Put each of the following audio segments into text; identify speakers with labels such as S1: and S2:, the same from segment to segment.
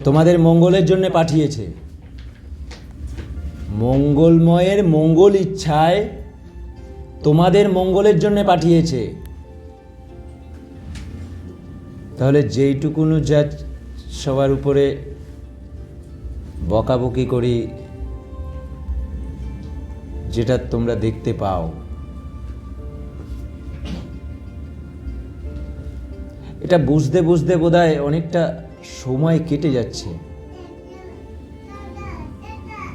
S1: তোমাদের মঙ্গলের জন্য পাঠিয়েছে। মঙ্গলময়ের মঙ্গল ইচ্ছায় তোমাদের মঙ্গলের জন্য পাঠিয়েছে। তাহলে যেইটুকুনো যা সবার উপরে বকাবকি করি, যেটা তোমরা দেখতে পাও, এটা বুঝতে বুঝতে বোধহয় অনেকটা সময় কেটে যাচ্ছে।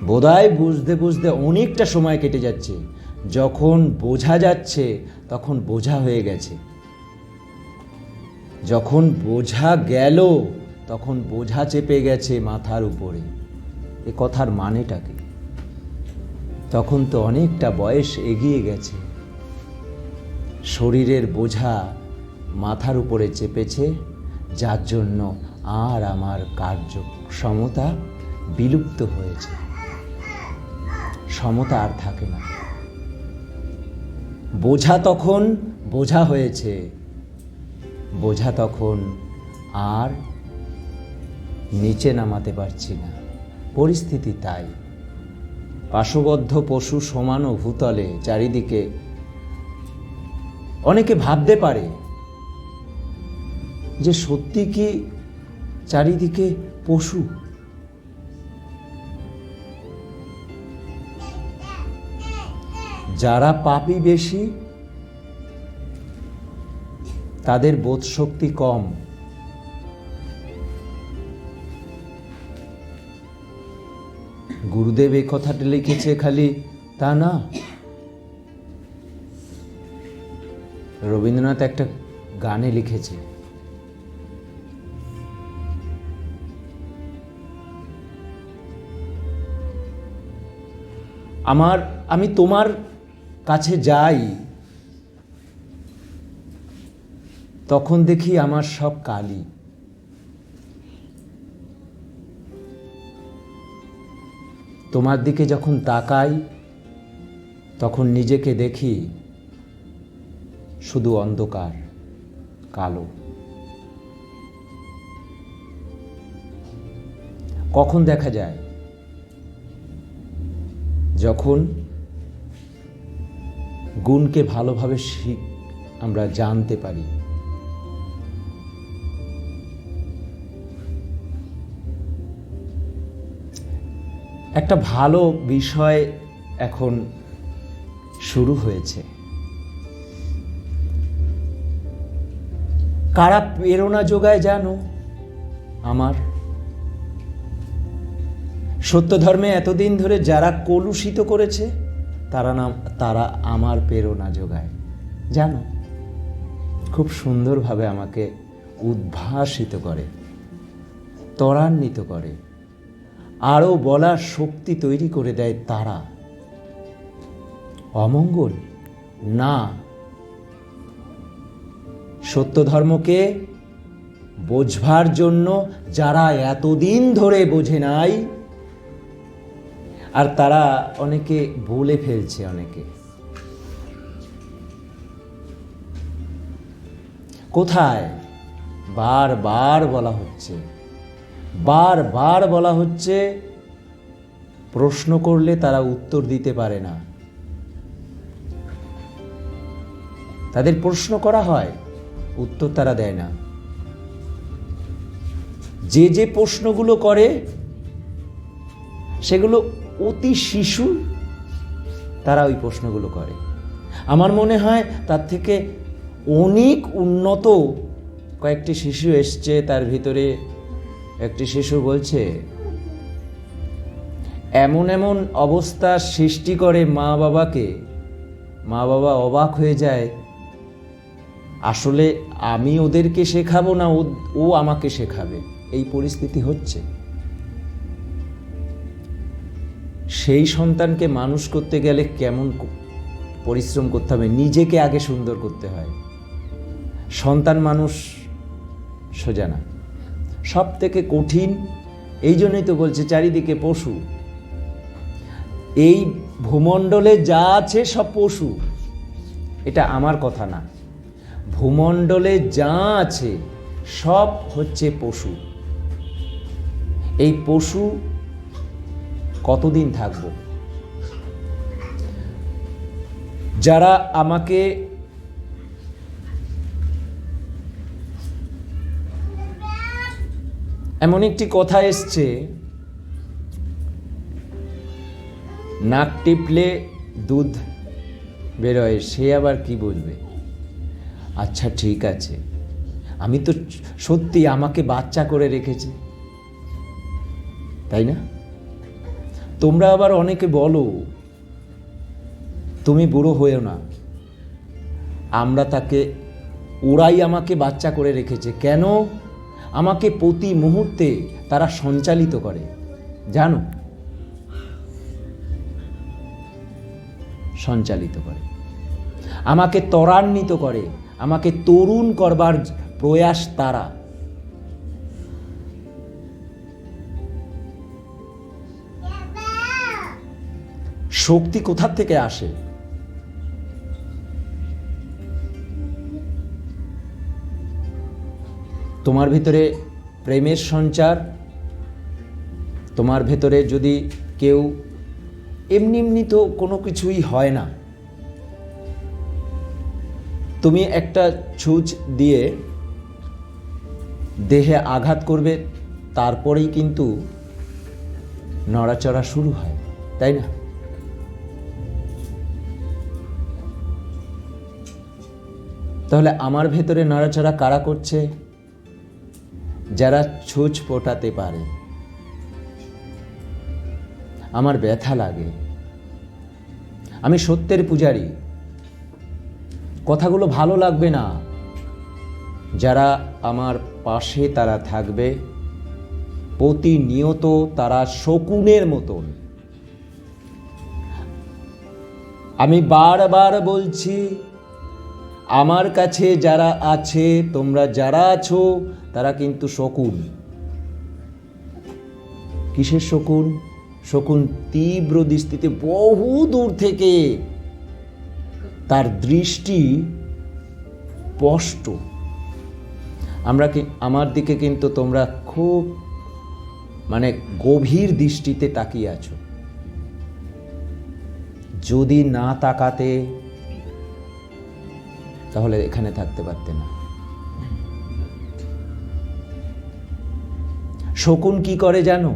S1: বোধহয় বুঝতে বুঝতে অনেকটা সময় কেটে যাচ্ছে। যখন বোঝা যাচ্ছে তখন বোঝা হয়ে গেছে। যখন বোঝা গেল তখন বোঝা চেপে গেছে মাথার উপরে। এ কথার মানেটা কি? তখন তো অনেকটা বয়স এগিয়ে গেছে, শরীরের বোঝা মাথার উপরে চেপেছে, যার জন্য আর আমার কার্যক্ষমতা বিলুপ্ত হয়েছে, সমতা আর থাকে না। বোঝা তখন বোঝা হয়েছে, বোঝা তখন আর নিচে নামাতে পারছি না। পরিস্থিতি তাই। পাশবদ্ধ পশু সমানো ভূতলে চারিদিকে। অনেকে ভাবতে পারে যে সত্যি কি চারিদিকে পশু? যারা পাপী বেশি তাদের বোধ শক্তি কম। গুরুদেব এই কথাটা লিখেছে খালি তা না। রবীন্দ্রনাথ একটা গানে লিখেছে, আমি তোমার কাছে যাই, তখন দেখি আমার সব কালি। তোমার দিকে যখন তাকাই তখন নিজেকে দেখি শুধু অন্ধকার, কালো। কখন দেখা যায়? যখন গুণকে ভালোভাবে আমরা জানতে পারি। একটা ভালো বিষয় এখন শুরু হয়েছে। কারা প্রেরণা যোগায় জানো? আমার সত্য ধর্মে এতদিন ধরে যারা কলুষিত করেছে তারা আমার প্রেরণা যোগায়। জানো, খুব সুন্দরভাবে আমাকে উদ্ভাসিত করে, ত্বরান্বিত করে, আরও বলার শক্তি তৈরি করে দেয়। তারা অমঙ্গল না, সত্য ধর্মকে বোঝবার জন্য যারা এতদিন ধরে বোঝে নাই, আর তারা অনেকে বলে ফেলছে, অনেকে কোথায় বারবার বলা হচ্ছে, বারবার বলা হচ্ছে, প্রশ্ন করলে তারা উত্তর দিতে পারে না। তাদের প্রশ্ন করা হয়, উত্তর তারা দেয় না। যে যে প্রশ্নগুলো করে সেগুলো অতি শিশু, তারা ওই প্রশ্নগুলো করে। আমার মনে হয় তার থেকে অনেক উন্নত কয়েকটি শিশু এসছে। তার ভিতরে একটি শিশু বলছে, এমন এমন অবস্থা সৃষ্টি করে মা বাবাকে, মা বাবা অবাক হয়ে যায়, আসলে আমি ওদেরকে শেখাবো না ও আমাকে শেখাবে, এই পরিস্থিতি হচ্ছে। সেই সন্তানকে মানুষ করতে গেলে কেমন পরিশ্রম করতে হবে, নিজেকে আগে সুন্দর করতে হয়। সন্তান মানুষ সোজা না, সব থেকে কঠিন। এই জন্যই তো বলছে চারিদিকে পশু। এই ভূমণ্ডলে যা আছে সব পশু, এটা আমার কথা না। ভূমণ্ডলে যা আছে সব হচ্ছে পশু। এই পশু কতদিন থাকব? যারা আমাকে এমন একটি কথা এসছে, নাক টিপলে দুধ বেরোয়, সে আবার কি বলবে? আচ্ছা ঠিক আছে, আমি তো সত্যি আমাকে বাচ্চা করে রেখেছে, তাই না? তোমরা আবার অনেকে বলো তুমি বুড়ো হয়েও না, ওরাই আমাকে বাচ্চা করে রেখেছে। কেন? আমাকে প্রতি মুহূর্তে তারা সঞ্চালিত করে, জানো? সঞ্চালিত করে, আমাকে ত্বরান্বিত করে, আমাকে তরুণ করবার প্রয়াস তারা। শক্তি কোথা থেকে আসে? তোমার ভিতরে প্রেমের সঞ্চার, তোমার ভেতরে যদি কেউ এমনি তো কোনো কিছুই হয় না, তুমি একটা ছুঁচ দিয়ে দেহে আঘাত করবে, তারপরেই কিন্তু নড়াচড়া শুরু হয়, তাই না? তাহলে আমার ভেতরে নড়াচড়া কারা করছে? যারা ছুঁচ ফোটাতে পারে। আমার ব্যথা লাগে, আমি সত্যের পূজারী, কথাগুলো ভালো লাগবে না। যারা আমার পাশে তারা থাকবে প্রতিনিয়ত, তারা শকুনের মতন। আমি বারবার বলছি, আমার কাছে যারা আছে, তোমরা যারা আছো, তারা কিন্তু শকুন। কিসের শকুন? শকুন তীব্র দৃষ্টিতে, বহু দূর থেকে তার দৃষ্টি স্পষ্ট। আমার দিকে কিন্তু তোমরা খুব গভীর দৃষ্টিতে তাকিয়ে আছো। যদি না তাকাতে তাহলে এখানে থাকতে পারতে না। শকুন কি করে জানো?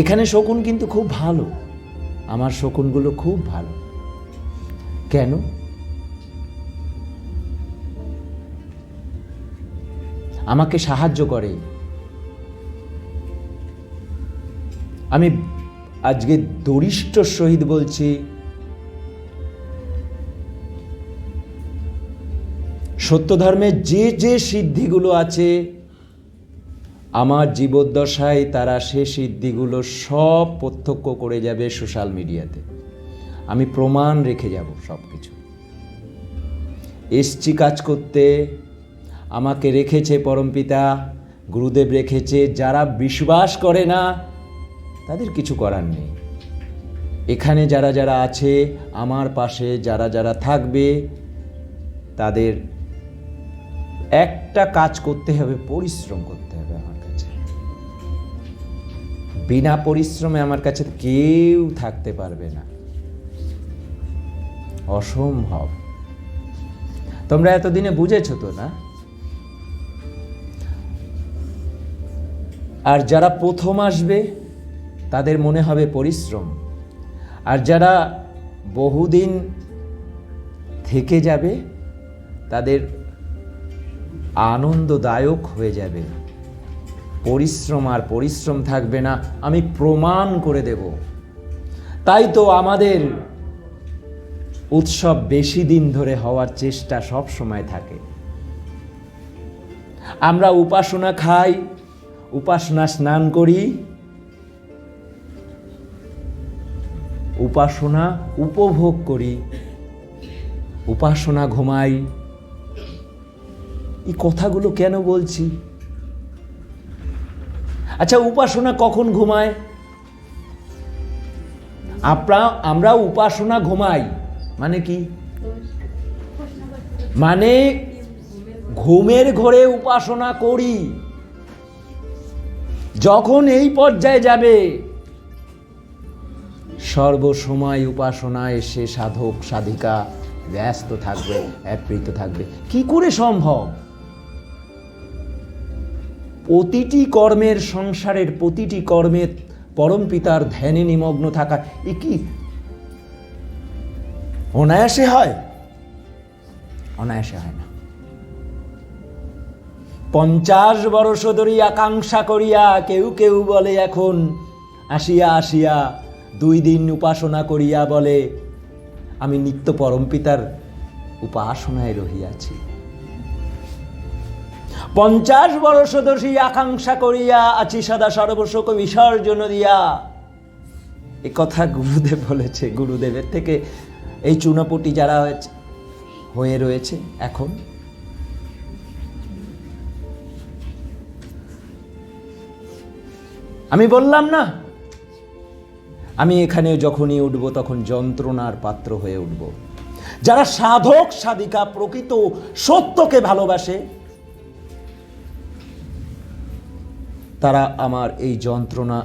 S1: এখানে শকুন কিন্তু খুব ভালো, আমার শকুনগুলো খুব ভালো। কেন? আমাকে সাহায্য করে। আমি আজকে দরিষ্ঠ সহিত বলছি, সত্য ধর্মের যে যে সিদ্ধিগুলো আছে, আমার জীবদ্দশায় তারা সে সিদ্ধিগুলো সব প্রত্যক্ষ করে যাবে সোশ্যাল মিডিয়াতে। আমি প্রমাণ রেখে যাব সব কিছু। এসছি কাজ করতে, আমাকে রেখেছে পরমপিতা গুরুদেব রেখেছে। যারা বিশ্বাস করে না তাদের কিছু করার নেই। এখানে যারা যারা আছে আমার পাশে, যারা যারা থাকবে, তাদের একটা কাজ করতে হবে, পরিশ্রম করতে হবে। আমার কাছে বিনা পরিশ্রমে আমার কাছে কেউ থাকতে পারবে না, অসম্ভব। তোমরা এতদিনে বুঝেছো তো না? আর যারা প্রথম আসবে তাদের মনে হবে পরিশ্রম, আর যারা বহুদিন থেকে যাবে তাদের আনন্দদায়ক হয়ে যাবে। পরিশ্রম আর পরিশ্রম থাকবে না, আমি প্রমাণ করে দেব। তাই তো আমাদের উৎসব বেশি দিন ধরে হওয়ার চেষ্টা সব সময় থাকে। আমরা উপাসনা খাই, উপাসনা স্নান করি, উপাসনা উপভোগ করি, উপাসনা ঘুমাই। এই কথাগুলো কেন বলছি? আচ্ছা, উপাসনা কখন ঘুমায়? আমরা উপাসনা ঘুমাই মানে কি? মানে ঘুমের ঘোরে উপাসনা করি। যখন এই পর্যায়ে যাবে, সর্বসময় উপাসনায় সে সাধক সাধিকা ব্যস্ত থাকবে, একপ্রীত থাকবে। কি করে সম্ভব? প্রতিটি কর্মের, সংসারের প্রতিটি কর্মের পরম পিতার ধ্যানে নিমগ্ন থাকা এ কি অনায়াসে হয়? অনায়াসে হয় না। 50 বর্ষ ধরে আকাঙ্ক্ষা করিয়া কেউ কেউ বলে এখন আসিয়া আসিয়া 2 দিন উপাসনা করিয়া বলে আমি নিত্য পরম পিতার উপাসনায় রহিয়াছি। 50 বর্ষ ধরে আকাঙ্ক্ষা করিয়া আছি সদা সর্বস্ব বিসর্জন দিয়া। এ কথা গুরুদেব বলেছে। গুরুদেবের থেকে এই চুনাপুটি যারা হয়ে রয়েছে এখন, আমি বললাম না, আমি এখানে যখনই উঠব তখন যন্ত্রণার পাত্র হয়ে উঠব। যারা সাধক সাধিকা প্রকৃত সত্যকে ভালোবাসে তারা আমার এই যন্ত্রণা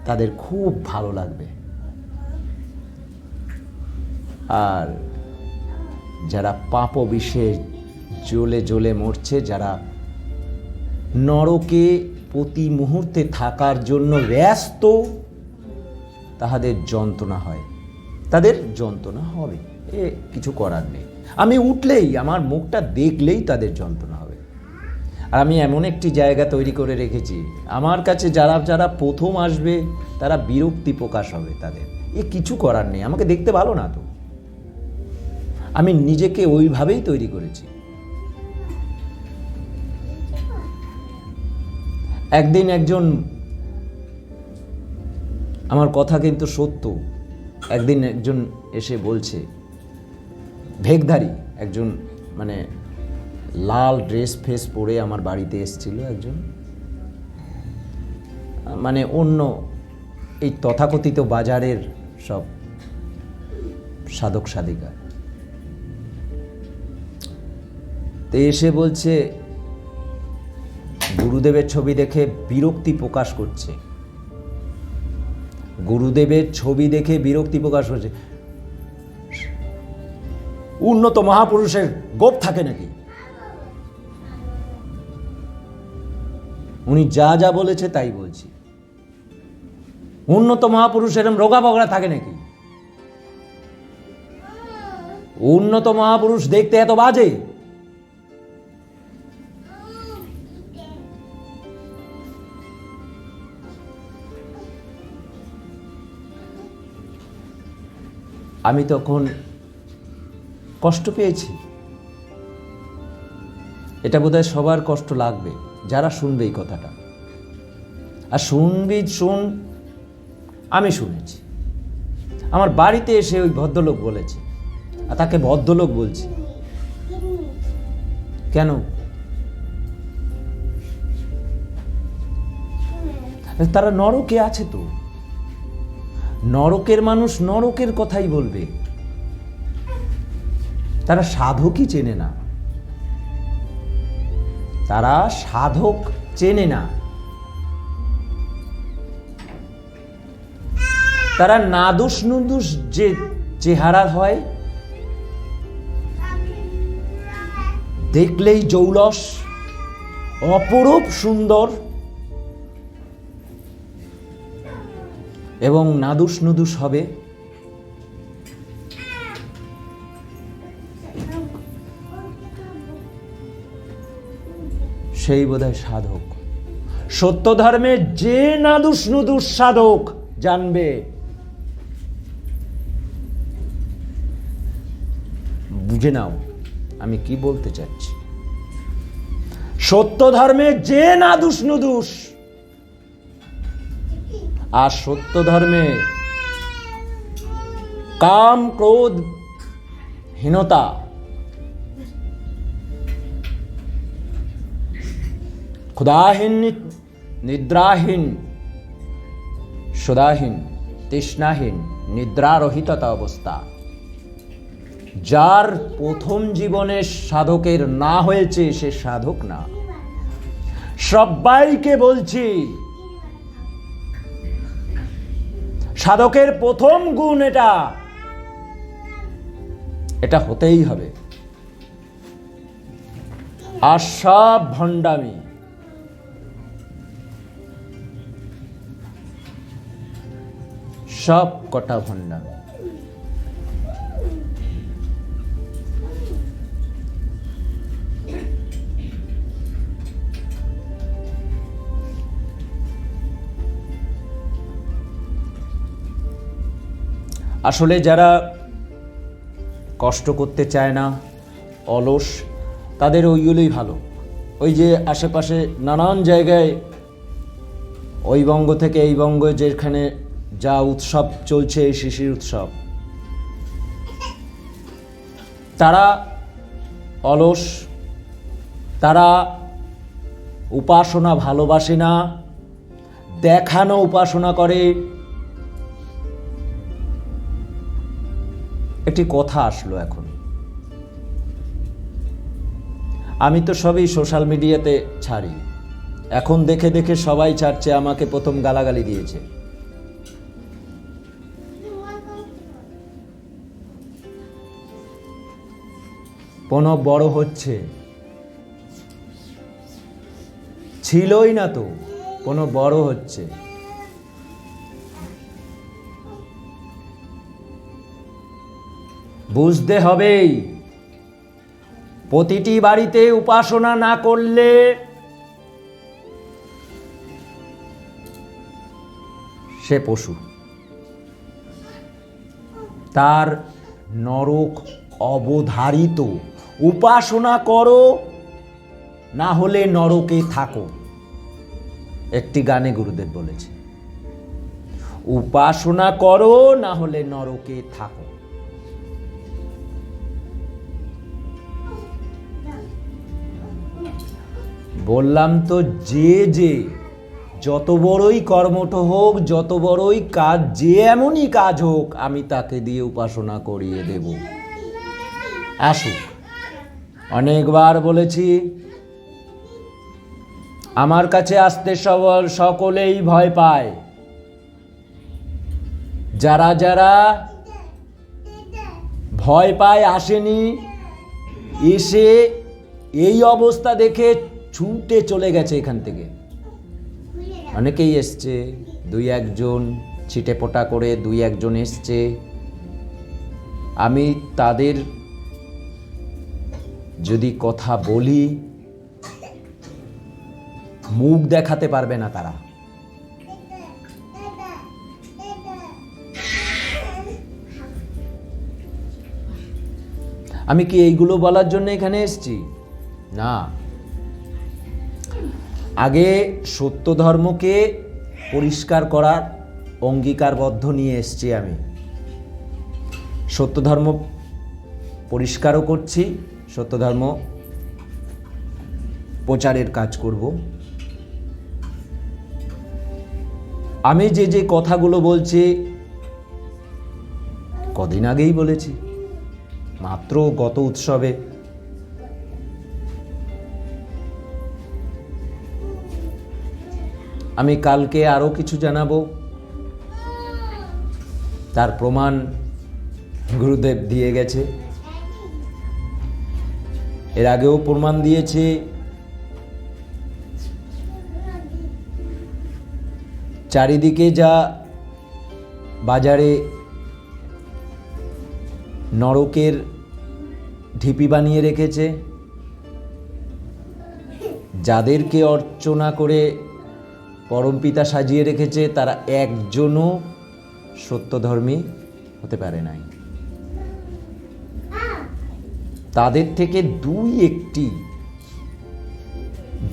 S1: তাদের খুব ভালো লাগবে। আর যারা পাপ বিষে জ্বলে জ্বলে মরছে, যারা নরকে প্রতি মুহূর্তে থাকার জন্য ব্যস্ত, তাহাদের যন্ত্রণা হয়, তাদের যন্ত্রণা হবে। এ কিছু করার নেই। আমি উঠলেই, আমার মুখটা দেখলেই তাদের যন্ত্রণা হবে। আর আমি এমন একটি জায়গা তৈরি করে রেখেছি, আমার কাছে যারা যারা প্রথম আসবে তারা বিরক্তি প্রকাশ হবে তাদের। এ কিছু করার নেই, আমাকে দেখতে ভালো না তো, আমি নিজেকে ওইভাবেই তৈরি করেছি। একদিন একজন, আমার কথা কিন্তু সত্য, একদিন একজন এসে বলছে, ভেকধারী একজন, মানে লাল ড্রেস ফেস পরে আমার বাড়িতে এসেছিল একজন, মানে অন্য এই তথাকথিত বাজারের সব সাধক সাধিকা। তো এসে বলছে গুরুদেবের ছবি দেখে বিরক্তি প্রকাশ করছে, গুরুদেবের ছবি দেখে বিরক্তি প্রকাশ করছে। উন্নত মহাপুরুষের গোপ থাকে নাকি? উনি যা যা বলেছে তাই বলছি। উন্নত মহাপুরুষের রোগা বগড়া থাকে নাকি? উন্নত মহাপুরুষ দেখতে এত বাজে? আমি তখন কষ্ট পেয়েছি। এটা বোধহয় সবার কষ্ট লাগবে যারা শুনবে এই কথাটা। আর শুন, আমি শুনেছি। আমার বাড়িতে এসে ওই ভদ্রলোক বলেছে, আর তাকে ভদ্রলোক বলছি কেন? তারা নরকে আছে তো, নরকের মানুষ নরকের কথাই বলবে, তারা সাধকই চেনে না, তারা সাধক চেনে না। তারা নাদুস নুদুস যে চেহারা হয়, দেখলেই জৌলস, অপরূপ সুন্দর, এবং নাদুস নুদুস হবে, সেই বোধহয় সাধক। সত্য ধর্মে যে নাদুস নুদুস সাধক জানবে, বুঝে নাও আমি কি বলতে চাচ্ছি। সত্য ধর্মে যে নাদুস নুদুস, আর সত্য ধর্মে কাম ক্রোধ হীনতা, ক্ষুধাহীন নিদ্রাহীন সুধাহীন তৃষ্ণাহীন নিদ্রারহিততা অবস্থা, যার প্রথম জীবনে সাধকের না হয়েছে সে সাধক না। সবাইকে বলছি সাধকের প্রথম গুণ এটা, এটা হতেই হবে। আর সব ভণ্ডামি, সব কটা ভণ্ডামি। আসলে যারা কষ্ট করতে চায় না, অলস, তাদের ওইগুলোই ভালো। ওই যে আশেপাশে নানান জায়গায় ওই বঙ্গ থেকে এই বঙ্গ যেখানে যা উৎসব চলছে, এই শিশির উৎসব, তারা অলস, তারা উপাসনা ভালোবাসে না, দেখানো উপাসনা করে। একটি কথা আসলো এখন, আমি তো সবই সোশ্যাল মিডিয়াতে ছাড়ি, এখন দেখে দেখে সবাই ছাড়ছে, আমাকে প্রথম গালাগালি দিয়েছে। প্রণব বড় হচ্ছে, ছিলই না তো, প্রণব বড় হচ্ছে। বুঝতে হবেই, প্রতিটি বাড়িতে উপাসনা না করলে সে পশু, তার নরক অবধারিত। উপাসনা করো, না হলে নরকে থাকো, একটি গানে গুরুদেব বলেছে, উপাসনা করো, না হলে নরকে থাকো। বললাম তো, যে যত বড়ই কর্মঠ হোক, যত বড়ই কাজ, যে এমনই কাজ হোক, আমি তাকে দিয়ে উপাসনা করিয়ে দেব, আসুক। অনেকবার বলেছি, আমার কাছে আসতে সকলেই ভয় পায়। যারা যারা ভয় পায় আসেনি, এসে এই অবস্থা দেখে ছুটে চলে গেছে এখান থেকে। অনেকেই এসছে, দুই একজন ছিটেপোটা করে দুই একজন এসছে। আমি তাদের যদি কথা বলি, মুখ দেখাতে পারবে না তারা। আমি কি এইগুলো বলার জন্য এখানে এসেছি? না, আগে সত্য ধর্মকে পরিষ্কার করার অঙ্গীকারবদ্ধ নিয়ে এসেছি। আমি সত্য ধর্ম পরিষ্কারও করছি, সত্য ধর্ম প্রচারের কাজ করব। আমি যে যে কথাগুলো বলছি, কদিন আগেই বলেছি, মাত্র গত উৎসবে। আমি কালকে আরো কিছু জানাবো, তার প্রমাণ গুরুদেব দিয়ে গেছে। এর আগেও প্রমাণ দিয়েছে। চারিদিকে যা বাজারে নরকের ঢিপি বানিয়ে রেখেছে, যাদেরকে অর্চনা করে পরমপিতা সাজিয়ে রেখেছে, তারা একজনও সত্যধর্মী হতে পারে নাই। তাদের থেকে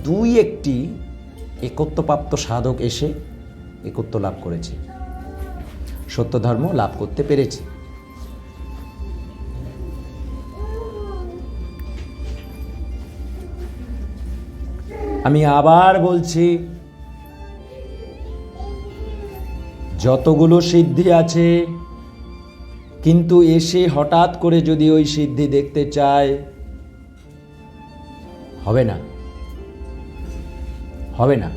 S1: দুই একটি একত্বপ্রাপ্ত সাধক এসে একত্ব লাভ করেছে, সত্য ধর্ম লাভ করতে পেরেছে। আমি আবার বলছি, যতগুলো সিদ্ধি আছে, কিন্তু এসে হঠাৎ করে যদি ওই সিদ্ধি দেখতে চায়, হবে না, হবে না।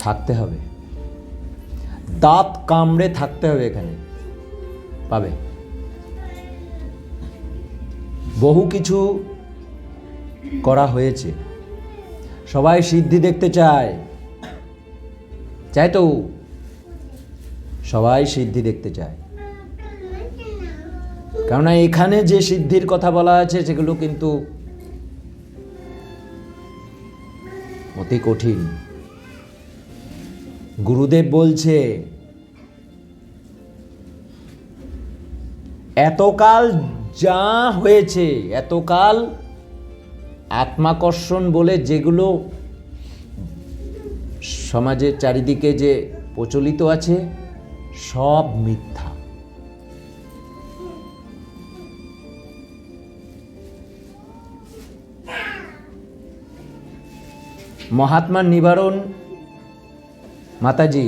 S1: থাকতে হবে, দাঁত কামড়ে থাকতে হবে, এখানে পাবে। বহু কিছু করা হয়েছে, সবাই সিদ্ধি দেখতে চায়, চায় তো, সবাই সিদ্ধি দেখতে চায়, কেননা এখানে যে সিদ্ধির কথা বলা আছে সেগুলো কিন্তু অতি কঠিন। গুরুদেব বলছে এতকাল যা হয়েছে, এতকাল আত্মাকর্ষণ বলে যেগুলো সমাজের চারিদিকে যে প্রচলিত আছে সব মিথ্যা। মহাত্মার নিবারণ মাতাজি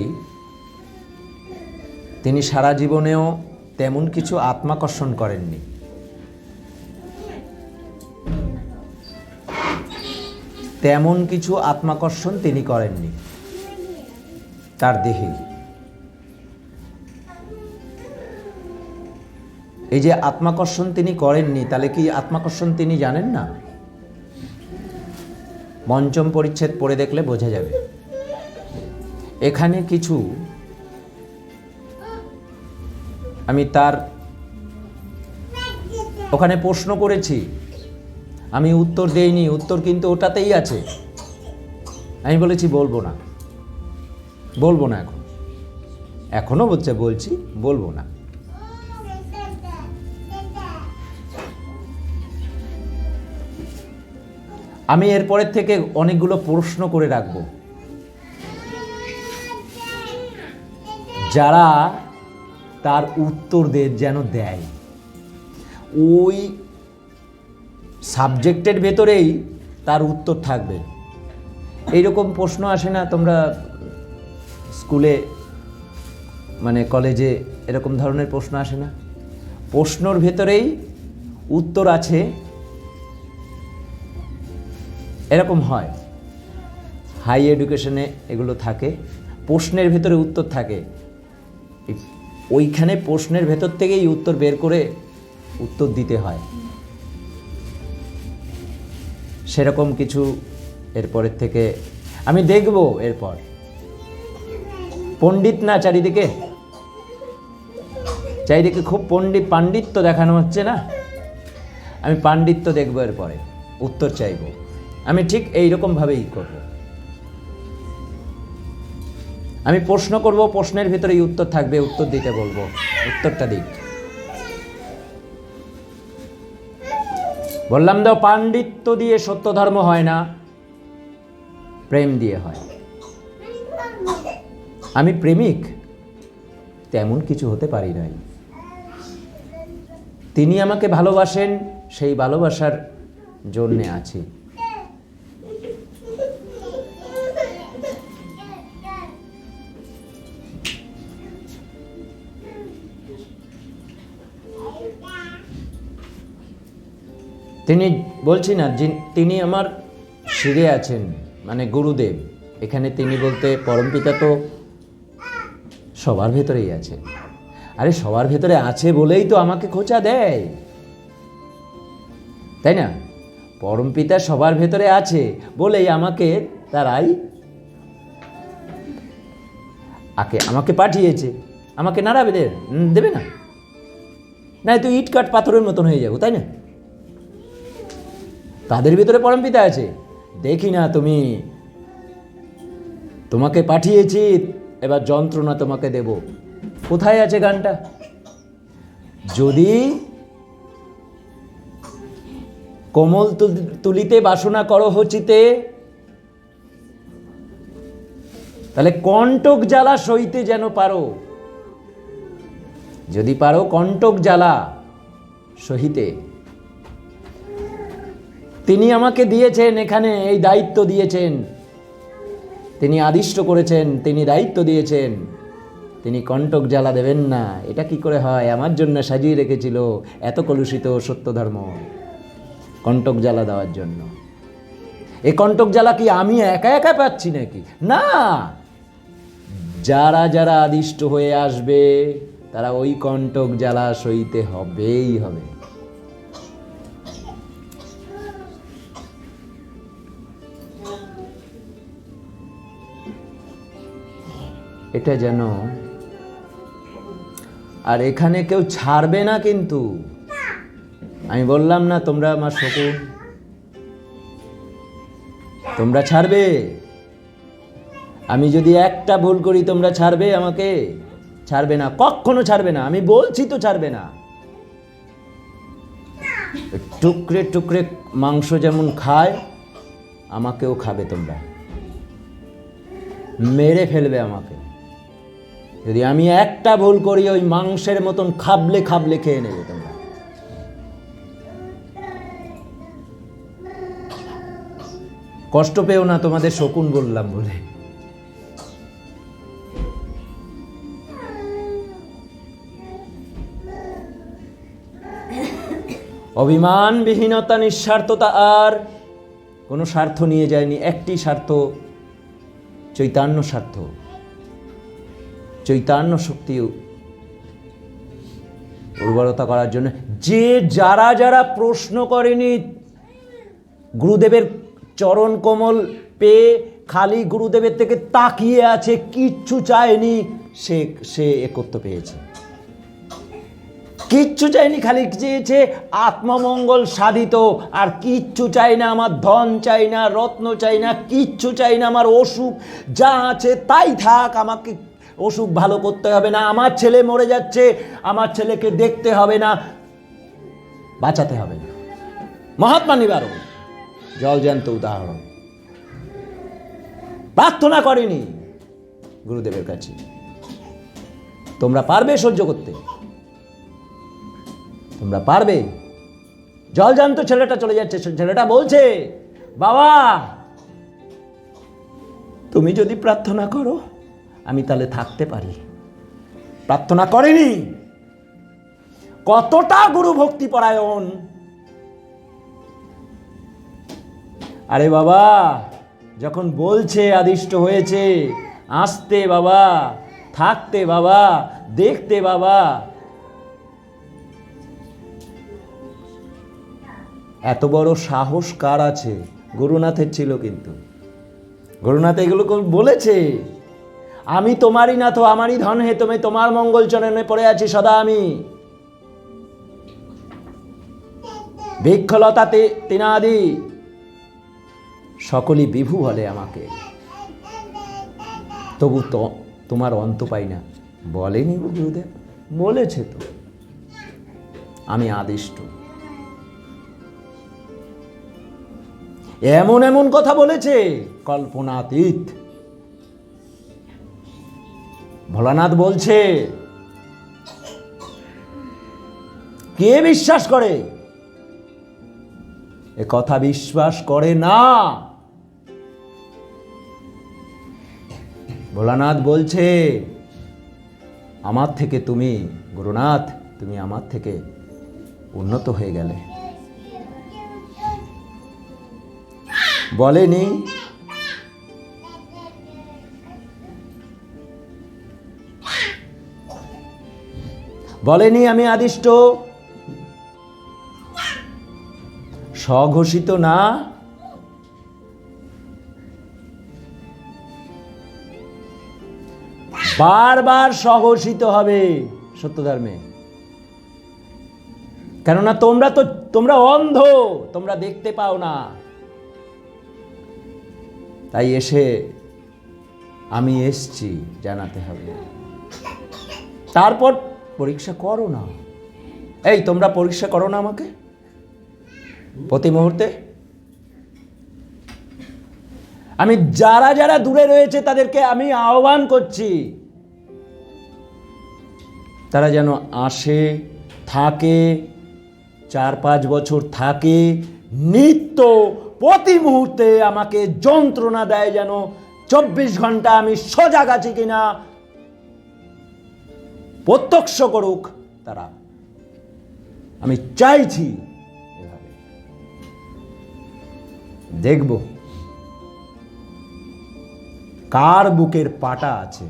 S1: তিনি সারা জীবনেও তেমন কিছু আত্মাকর্ষণ করেননি। তেমন কিছু আত্মাকর্ষণ তিনি করেননি তার দেহে। এই যে আত্মাকর্ষণ তিনি করেননি, তাহলে কি আত্মাকর্ষণ তিনি জানেন না? পঞ্চম পরিচ্ছেদ পড়ে দেখলে বোঝা যাবে। এখানে কিছু আমি তার ওখানে প্রশ্ন করেছি, আমি উত্তর দেইনি, উত্তর কিন্তু ওটাতেই আছে। আমি বলেছি বলবো না, বলবো না, এখনো বলছি বলবো না। আমি এরপরের থেকে অনেকগুলো প্রশ্ন করে রাখবো, যারা তার উত্তর যেন দেয় ওই সাবজেক্টের ভেতরেই তার উত্তর থাকবে। এইরকম প্রশ্ন আসে না তোমরা স্কুলে মানে কলেজে, এরকম ধরনের প্রশ্ন আসে না? প্রশ্নর ভেতরেই উত্তর আছে, এরকম হয়। হাই এডুকেশনে এগুলো থাকে, প্রশ্নের ভেতরে উত্তর থাকে, ওইখানে প্রশ্নের ভেতর থেকেই উত্তর বের করে উত্তর দিতে হয়। সেরকম কিছু এরপরের থেকে আমি দেখব। এরপর পণ্ডিত না চারিদিকে খুব পাণ্ডিত্য দেখানো হচ্ছে না, আমি পাণ্ডিত্য দেখব, এরপরে উত্তর চাইব। আমি ঠিক এইরকমভাবেই করব। আমি প্রশ্ন করব, প্রশ্নের ভিতরেই উত্তর থাকবে, উত্তর দিতে বলবো, উত্তরটা দিক। বললাম তো পাণ্ডিত্য দিয়ে সত্য ধর্ম হয় না, প্রেম দিয়ে হয়। আমি প্রেমিক তেমন কিছু হতে পারি নাই, তিনি আমাকে ভালোবাসেন, সেই ভালোবাসার জন্যে আছি। তিনি বলছি না, তিনি আমার শিরে আছেন, মানে গুরুদেব। এখানে তিনি বলতে পরমপিতা তো সবার ভেতরেই আছে। আরে সবার ভেতরে আছে বলেই তো আমাকে খোঁচা দেয়, তাই না? পরমপিতা সবার ভেতরে আছে বলেই আমাকে তারাই আমাকে পাঠিয়েছে, আমাকে নাড়াবে দেবে না? নাই তো ইট কাঠ পাথরের মতন হয়ে যাবো, তাই না? তাদের ভিতরে পরমপিতা আছে, দেখি না তুমি, তোমাকে পাঠিয়েছি, এবার যন্ত্রণা তোমাকে দেব। কোথায় আছে গানটা? যদি কোমল তুলিতে বাসনা করো হচিতে, তাহলে কণ্টক জ্বালা সইতে যেন পারো। যদি পারো কণ্টক জ্বালা সহিতে। তিনি আমাকে দিয়েছেন, এখানে এই দায়িত্ব দিয়েছেন, তিনি আদিষ্ট করেছেন, তিনি দায়িত্ব দিয়েছেন, তিনি কণ্টক জ্বালা দেবেন না। এটা কি করে হয়? আমার জন্য সাজিয়ে রেখেছিল এত কলুষিত সত্য ধর্ম, কণ্টক জ্বালা দেওয়ার জন্য। এই কণ্টক জ্বালা কি আমি একা একা পাচ্ছি নাকি? না, যারা যারা আদিষ্ট হয়ে আসবে তারা ওই কণ্টক জ্বালা সইতে হবেই হবে। এটা যেন, আর এখানে কেউ ছাড়বে না কিন্তু। আমি বললাম না তোমরা আমার শকুন, তোমরা ছাড়বে? আমি যদি একটা ভুল করি তোমরা ছাড়বে আমাকে? ছাড়বে না, কখনো ছাড়বে না। আমি বলছি তো ছাড়বে না। টুকরে টুকরে মাংস যেমন খায় আমাকেও খাবে তোমরা, মেরে ফেলবে আমাকে। যদি আমি একটা ভুল করি ওই মাংসের মতন খাবলে খাবলে খেয়ে নেবে তোমরা। কষ্ট পেও না, তোমাদের শকুন বললাম বলে। অভিমানবিহীনতা, নিঃস্বার্থতা, আর কোনো স্বার্থ নিয়ে যায়নি। একটি স্বার্থ, চৈতন্য স্বার্থ, চৈতন্য শক্তি উর্বরতা করার জন্য। যে যারা যারা প্রশ্ন করেনি, গুরুদেবের চরণ কোমল পেয়ে খালি গুরুদেবের থেকে তাকিয়ে আছে, কিচ্ছু চায়নি, সে একত্ব পেয়েছে। কিচ্ছু চাইনি, খালি চেয়েছে আত্মমঙ্গল সাধিত। আর কিচ্ছু চাই না, আমার ধন চাই না, রত্ন চাই না, কিচ্ছু চাই না, আমার অসুখ যা আছে তাই থাক, আমাকে অসুখ ভালো করতে হবে না, আমার ছেলে মরে যাচ্ছে, আমার ছেলেকে দেখতে হবে না, বাঁচাতে হবে না। মহাত্মা নিবারণ জলজ্যান্ত উদাহরণ। প্রার্থনা করেনি গুরুদেবের কাছে। তোমরা পারবে সহ্য করতে? তোমরা পারবে? জলজান্ত ছেলেটা চলে যাচ্ছে, ছেলেটা বলছে, বাবা তুমি যদি প্রার্থনা করো আমি তাহলে থাকতে পারি। প্রার্থনা করেনি। কতটা গুরু ভক্তি পরায়ণ! আরে বাবা যখন বলছে আদিষ্ট হয়েছে, আসতে বাবা, থাকতে বাবা, দেখতে বাবা, এত বড় সাহস কার আছে? গুরুনাথের ছিল। কিন্তু গুরুনাথ এগুলো বলেছে, আমি তোমারই নাথ, আমারই ধন হে তুমি, তোমার মঙ্গল চরণে পড়ে আছি সদা আমি। বৃক্ষলতা তিনাদি সকলই বিভু বলে আমাকে, তবু তো তোমার অন্ত পাই না। বলেনি গুরুদেব? বলেছে তো, আমি আদিষ্ট। এমন এমন কথা বলেছে কল্পনাতীত। ভোলানাথ বলছে, কে বিশ্বাস করে? এ কথা বিশ্বাস করে না। ভোলানাথ বলছে, আমার থেকে তুমি, গুরুনাথ তুমি আমার থেকে উন্নত হয়ে গেলে। বলেনি? বলেনি আমি আদিষ্ট? স্বঘোষিত না? বারবার স্বঘোষিত হবে সত্যধর্মে। কেননা তোমরা অন্ধ, তোমরা দেখতে পাও না। তাই এসে আমি এসছি জানাতে হবে। তারপর পরীক্ষা করো না। এই তোমরা পরীক্ষা করো না আমাকে প্রতি মুহূর্তে। আমি যারা যারা দূরে রয়েছে তাদেরকে আমি আহ্বান করছি, তারা যেন আসে, থাকে, 4-5 বছর থাকে, নিত্য প্রতি মুহূর্তে আমাকে যন্ত্রণা দেয়, যেন 24 ঘন্টা আমি সজাগ আছি কিনা প্রত্যক্ষ করুক তারা। আমি চাইছি এভাবে। দেখব কার বুকের পাটা আছে।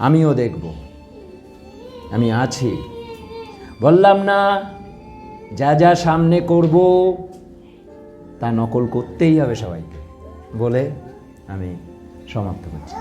S1: আমিও দেখব, আমি আছি। বললাম না, যা যা সামনে করব তা নকল করতেই হবে সবাইকে, বলে আমি সমাপ্ত করছি।